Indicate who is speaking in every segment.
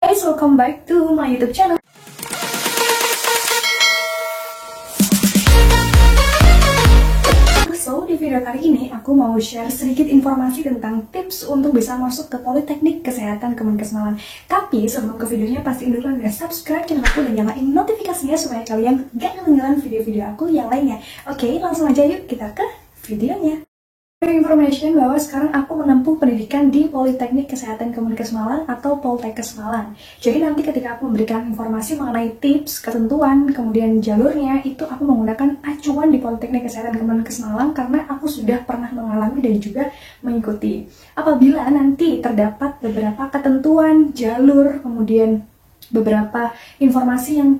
Speaker 1: Guys, welcome back to my YouTube channel. So, di video kali ini aku mau share sedikit informasi tentang tips untuk bisa masuk ke Politeknik Kesehatan Kemenkes Malang. Tapi sebelum ke videonya, pastiin dulu kalian subscribe channel aku dan nyalain notifikasinya supaya kalian gak ketinggalan video-video aku yang lainnya. Oke, langsung aja yuk kita ke videonya. Information bahwa sekarang aku menempuh pendidikan di Politeknik Kesehatan Kemenkes Malang atau Poltekkes Malang. Jadi nanti ketika aku memberikan informasi mengenai tips, ketentuan, kemudian jalurnya, itu aku menggunakan acuan di Politeknik Kesehatan Kemenkes Malang karena aku sudah pernah mengalami dan juga mengikuti. Apabila nanti terdapat beberapa ketentuan, jalur, kemudian beberapa informasi yang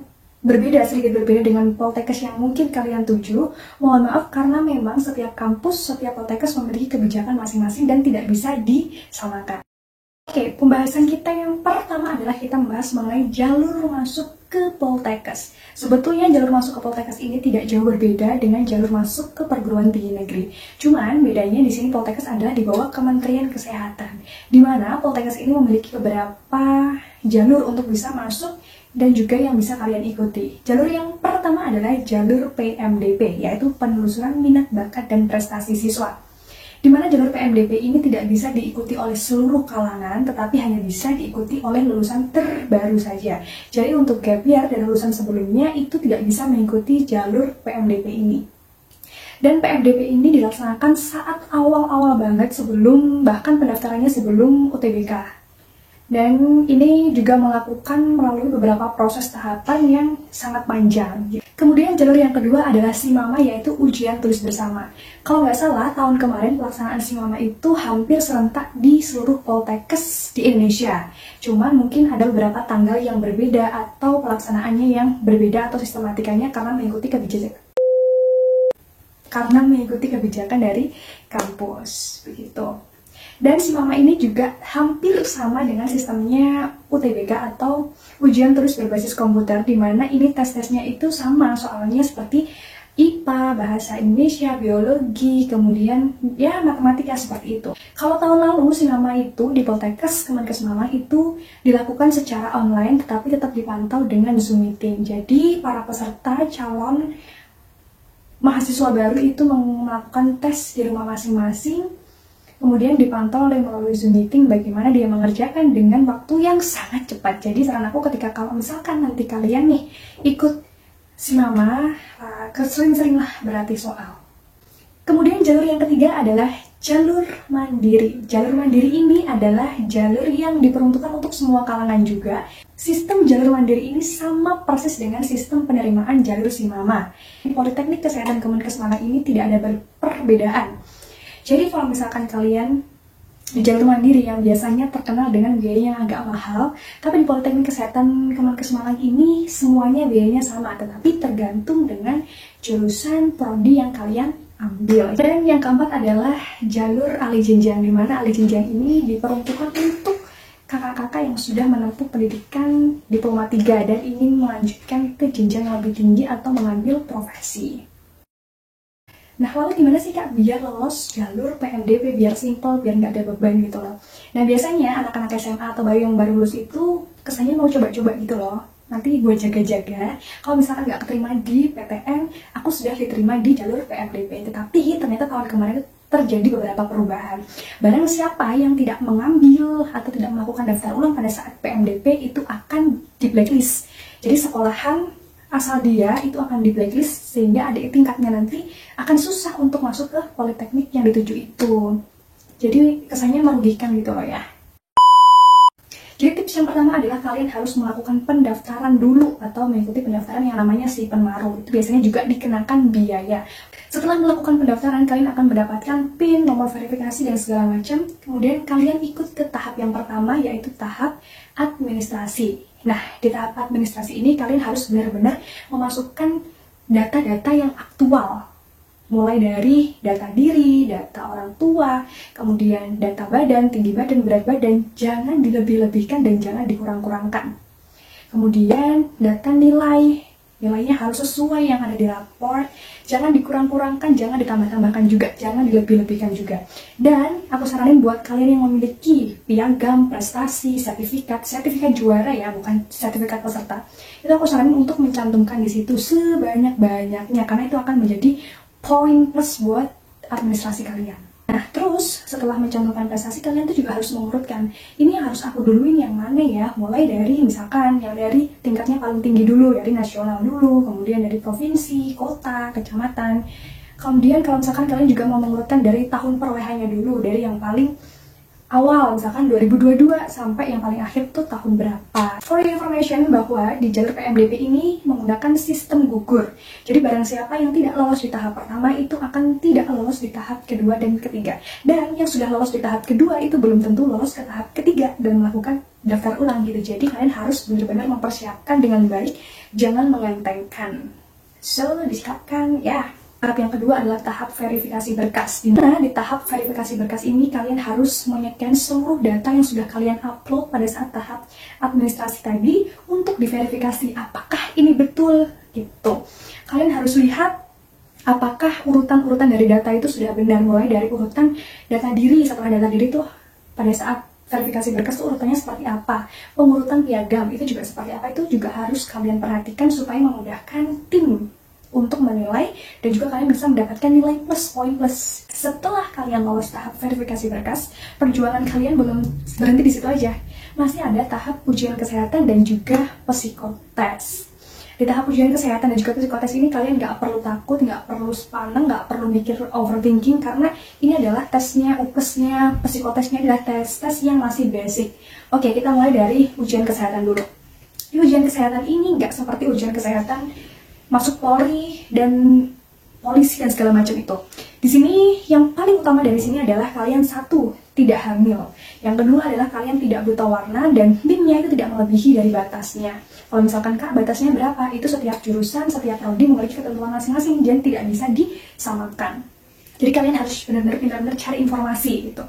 Speaker 1: sedikit berbeda dengan Poltekkes yang mungkin kalian tuju, mohon maaf karena memang setiap kampus, setiap Poltekkes memiliki kebijakan masing-masing dan tidak bisa disamakan. Oke, pembahasan kita yang pertama adalah kita membahas mengenai jalur masuk ke Poltekkes. Sebetulnya jalur masuk ke Poltekkes ini tidak jauh berbeda dengan jalur masuk ke perguruan tinggi negeri. Cuman bedanya di sini Poltekkes adalah di bawah Kementerian Kesehatan, di mana Poltekkes ini memiliki beberapa jalur untuk bisa masuk dan juga yang bisa kalian ikuti. Jalur yang pertama adalah jalur PMDP, yaitu penelusuran minat bakat dan prestasi siswa. Di mana jalur PMDP ini tidak bisa diikuti oleh seluruh kalangan, tetapi hanya bisa diikuti oleh lulusan terbaru saja. Jadi untuk gap year dan lulusan sebelumnya itu tidak bisa mengikuti jalur PMDP ini. Dan PMDP ini dilaksanakan saat awal-awal banget bahkan pendaftarannya sebelum UTBK. Dan ini juga melakukan melalui beberapa proses tahapan yang sangat panjang. Kemudian jalur yang kedua adalah SIMAMA, yaitu ujian tulis bersama. Kalau nggak salah, tahun kemarin pelaksanaan SIMAMA itu hampir serentak di seluruh Poltekkes di Indonesia. Cuman mungkin ada beberapa tanggal yang berbeda atau pelaksanaannya yang berbeda atau sistematikanya karena mengikuti kebijakan dari kampus, begitu. Dan SIMAMA ini juga hampir sama dengan sistemnya UTBK atau ujian tulis berbasis komputer, di mana ini tes-tesnya itu sama soalnya seperti IPA, Bahasa Indonesia, Biologi, kemudian ya matematika seperti itu. Kalau tahun lalu SIMAMA itu di Poltekkes Kemenkes Malang itu dilakukan secara online tetapi tetap dipantau dengan Zoom meeting. Jadi para peserta calon mahasiswa baru itu melakukan tes di rumah masing-masing, kemudian dipantau melalui Zoom meeting bagaimana dia mengerjakan dengan waktu yang sangat cepat. Jadi saran aku ketika kalau misalkan nanti kalian nih ikut SIMAMA, sering-seringlah berlatih soal. Kemudian jalur yang ketiga adalah jalur mandiri. Jalur mandiri ini adalah jalur yang diperuntukkan untuk semua kalangan juga. Sistem jalur mandiri ini sama persis dengan sistem penerimaan jalur SIMAMA. Di Politeknik Kesehatan Kemenkes Malang ini tidak ada perbedaan. Jadi kalau misalkan kalian di jalur mandiri yang biasanya terkenal dengan biaya yang agak mahal, tapi di Politeknik Kesehatan Kemenkes Malang ini semuanya biayanya sama, tetapi tergantung dengan jurusan prodi yang kalian ambil. Dan yang keempat adalah jalur alih jenjang, di mana alih jenjang ini diperuntukkan untuk kakak-kakak yang sudah menempuh pendidikan diploma 3 dan ingin melanjutkan ke jenjang yang lebih tinggi atau mengambil profesi. Nah, lalu gimana sih Kak biar lolos jalur PMDP, biar simple, biar nggak ada beban gitu loh. Nah, biasanya anak-anak SMA atau bayi yang baru lulus itu kesannya mau coba-coba gitu loh. Nanti gue jaga-jaga, kalau misalkan nggak keterima di PTN, aku sudah diterima di jalur PMDP. Tetapi ternyata tahun kemarin itu terjadi beberapa perubahan. Barang siapa yang tidak mengambil atau tidak melakukan daftar ulang pada saat PMDP itu akan di blacklist. Jadi sekolahan asal dia itu akan di blacklist sehingga adik tingkatnya nanti akan susah untuk masuk ke politeknik yang dituju itu. Jadi kesannya merugikan gitu loh ya. Jadi tips yang pertama adalah kalian harus melakukan pendaftaran dulu atau mengikuti pendaftaran yang namanya si penmaru. Itu biasanya juga dikenakan biaya. Setelah melakukan pendaftaran, kalian akan mendapatkan PIN, nomor verifikasi, dan segala macam. Kemudian kalian ikut ke tahap yang pertama, yaitu tahap administrasi. Nah, di tahap administrasi ini kalian harus benar-benar memasukkan data-data yang aktual. Mulai dari data diri, data orang tua, kemudian data badan, tinggi badan, berat badan. Jangan dilebih-lebihkan dan jangan dikurang-kurangkan. Kemudian data nilai Nilainya harus sesuai yang ada di raport, jangan dikurang-kurangkan, jangan ditambah-tambahkan juga, jangan dilebih-lebihkan juga. Dan aku saranin buat kalian yang memiliki piagam, prestasi, sertifikat juara ya, bukan sertifikat peserta. Itu aku saranin untuk mencantumkan di situ sebanyak-banyaknya, karena itu akan menjadi poin plus buat administrasi kalian. Nah, terus setelah mencantumkan prestasi, kalian tuh juga harus mengurutkan, ini harus aku duluin yang mana ya, mulai dari misalkan yang dari tingkatnya paling tinggi dulu, dari nasional dulu, kemudian dari provinsi, kota, kecamatan. Kemudian kalau misalkan kalian juga mau mengurutkan dari tahun perolehannya dulu, dari yang paling awal, misalkan 2022 sampai yang paling akhir tuh tahun berapa. For your information, bahwa di jalur PMDP ini menggunakan sistem gugur. Jadi barang siapa yang tidak lolos di tahap pertama itu akan tidak lolos di tahap kedua dan ketiga. Dan yang sudah lolos di tahap kedua itu belum tentu lolos ke tahap ketiga dan melakukan daftar ulang gitu. Jadi kalian harus benar-benar mempersiapkan dengan baik, jangan mengentengkan. So, disikapkan ya. Tahap yang kedua adalah tahap verifikasi berkas. Di mana di tahap verifikasi berkas ini kalian harus menyekian seluruh data yang sudah kalian upload pada saat tahap administrasi tadi untuk diverifikasi apakah ini betul gitu. Kalian harus lihat apakah urutan-urutan dari data itu sudah benar, mulai dari urutan data diri. Setelah data diri tuh pada saat verifikasi berkas itu urutannya seperti apa, pengurutan piagam itu juga seperti apa, itu juga harus kalian perhatikan supaya memudahkan tim untuk menilai dan juga kalian bisa mendapatkan nilai plus, poin plus. Setelah kalian lolos tahap verifikasi berkas, perjuangan kalian belum berhenti di situ aja. Masih ada tahap ujian kesehatan dan juga psikotes. Di tahap ujian kesehatan dan juga psikotes ini kalian nggak perlu takut, nggak perlu sepaneng, nggak perlu mikir overthinking, karena ini adalah tesnya, UKES-nya, psikotesnya adalah tes-tes yang masih basic. Oke, kita mulai dari ujian kesehatan dulu. Di ujian kesehatan ini nggak seperti ujian kesehatan masuk Polri dan polisi dan segala macam itu. Di sini yang paling utama dari sini adalah kalian satu, tidak hamil. Yang kedua adalah kalian tidak buta warna dan NIM-nya itu tidak melebihi dari batasnya. Kalau misalkan Kak, batasnya berapa? Itu setiap jurusan, setiap prodi memiliki ketentuan masing-masing dan tidak bisa disamakan. Jadi kalian harus benar-benar cari informasi gitu.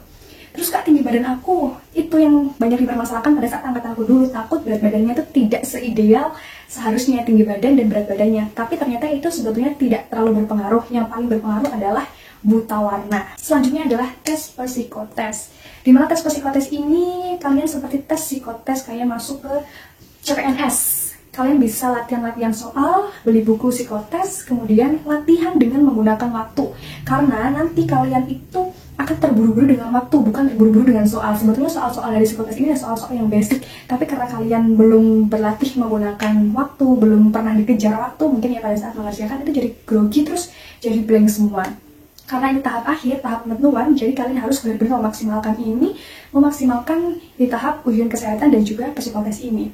Speaker 1: Terus Kak, tinggi badan aku, itu yang banyak dipermasalahkan pada saat angkatan aku dulu. Takut berat badannya itu tidak seideal seharusnya tinggi badan dan berat badannya. Tapi ternyata itu sebetulnya tidak terlalu berpengaruh. Yang paling berpengaruh adalah buta warna. Selanjutnya adalah tes psikotes. Dimana tes psikotes ini kalian seperti tes psikotes kayak masuk ke CPNS. Kalian bisa latihan-latihan soal, beli buku psikotes, kemudian latihan dengan menggunakan waktu. Karena nanti kalian itu akan terburu-buru dengan waktu, bukan terburu-buru dengan soal. Sebetulnya soal-soal dari psikotes ini adalah soal-soal yang basic, tapi karena kalian belum berlatih menggunakan waktu, belum pernah dikejar waktu, mungkin ya pada saat mengerjakan itu jadi grogi, terus jadi blank semua. Karena ini tahap akhir, tahap penentuan, jadi kalian harus benar-benar memaksimalkan ini, memaksimalkan di tahap ujian kesehatan dan juga psikotes ini.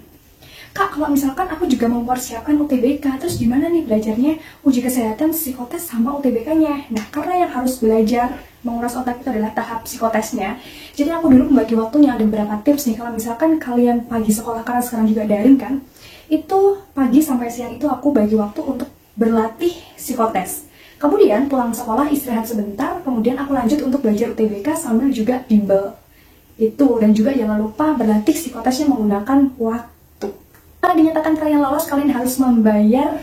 Speaker 1: Kak, kalau misalkan aku juga mau mempersiapkan UTBK, terus gimana nih belajarnya uji kesehatan, psikotes, sama UTBK-nya? Nah, karena yang harus belajar menguras otak itu adalah tahap psikotesnya, jadi aku dulu membagi waktunya, ada beberapa tips nih. Kalau misalkan kalian pagi sekolah, karena sekarang juga daring kan, itu pagi sampai siang itu aku bagi waktu untuk berlatih psikotes. Kemudian pulang sekolah istirahat sebentar, kemudian aku lanjut untuk belajar UTBK sambil juga bimbel. Itu, dan juga jangan lupa berlatih psikotesnya menggunakan waktu. Kalau dinyatakan kalian lolos, kalian harus membayar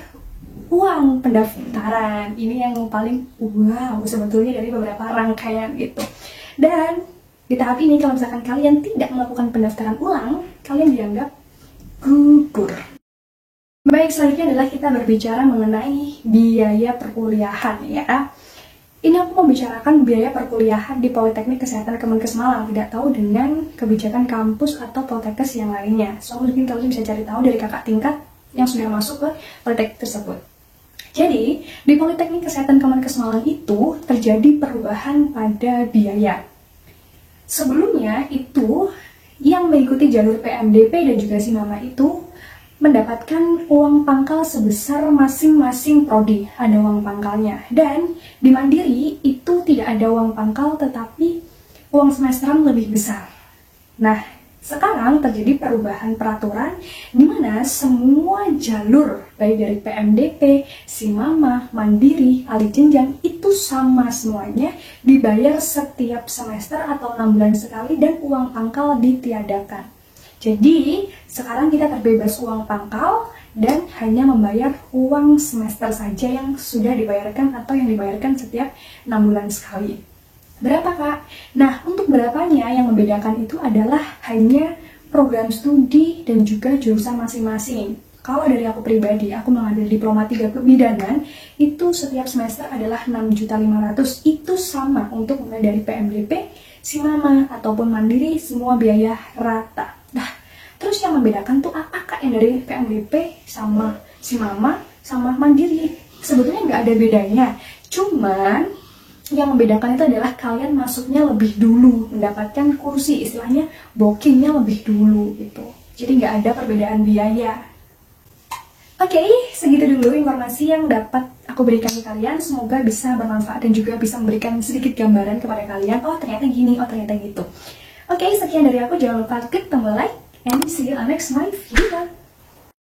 Speaker 1: uang pendaftaran. Ini yang paling wow sebetulnya dari beberapa rangkaian gitu. Dan di tahap ini kalau misalkan kalian tidak melakukan pendaftaran ulang, kalian dianggap gugur. Baik, selanjutnya adalah kita berbicara mengenai biaya perkuliahan ya. Ini aku membicarakan biaya perkuliahan di Politeknik Kesehatan Kemenkes Malang, tidak tahu dengan kebijakan kampus atau Poltekkes yang lainnya. So, mungkin kalian bisa cari tahu dari kakak tingkat yang sudah masuk ke Politeknik tersebut. Jadi, di Politeknik Kesehatan Kemenkes Malang itu terjadi perubahan pada biaya. Sebelumnya itu, yang mengikuti jalur PMDP dan juga SIMAMA itu mendapatkan uang pangkal sebesar masing-masing prodi, ada uang pangkalnya. Dan di Mandiri itu tidak ada uang pangkal, tetapi uang semesteran lebih besar. Nah, sekarang terjadi perubahan peraturan di mana semua jalur, baik dari PMDP, SIMAMA, Mandiri, Ali Jenjang, itu sama semuanya, dibayar setiap semester atau 6 bulan sekali dan uang pangkal ditiadakan. Jadi, sekarang kita terbebas uang pangkal dan hanya membayar uang semester saja yang sudah dibayarkan atau yang dibayarkan setiap 6 bulan sekali. Berapa, Kak? Nah, untuk berapanya yang membedakan itu adalah hanya program studi dan juga jurusan masing-masing. Kalau dari aku pribadi, aku mengambil diploma 3 kebidanan, itu setiap semester adalah 6.500.000. Itu sama untuk mulai dari PMDP, Simama, ataupun Mandiri, semua biaya rata. Nah, terus yang membedakan tuh apa, Kak, yang dari PMDP sama Simama sama Mandiri? Sebetulnya nggak ada bedanya. Cuman yang membedakan itu adalah kalian masuknya lebih dulu, mendapatkan kursi, istilahnya bookingnya lebih dulu gitu. Jadi nggak ada perbedaan biaya. Oke, segitu dulu informasi yang dapat aku berikan ke kalian. Semoga bisa bermanfaat dan juga bisa memberikan sedikit gambaran kepada kalian. Oh, ternyata gini, oh ternyata gitu. Oke, sekian dari aku. Jangan lupa klik tombol like and see you on next my video.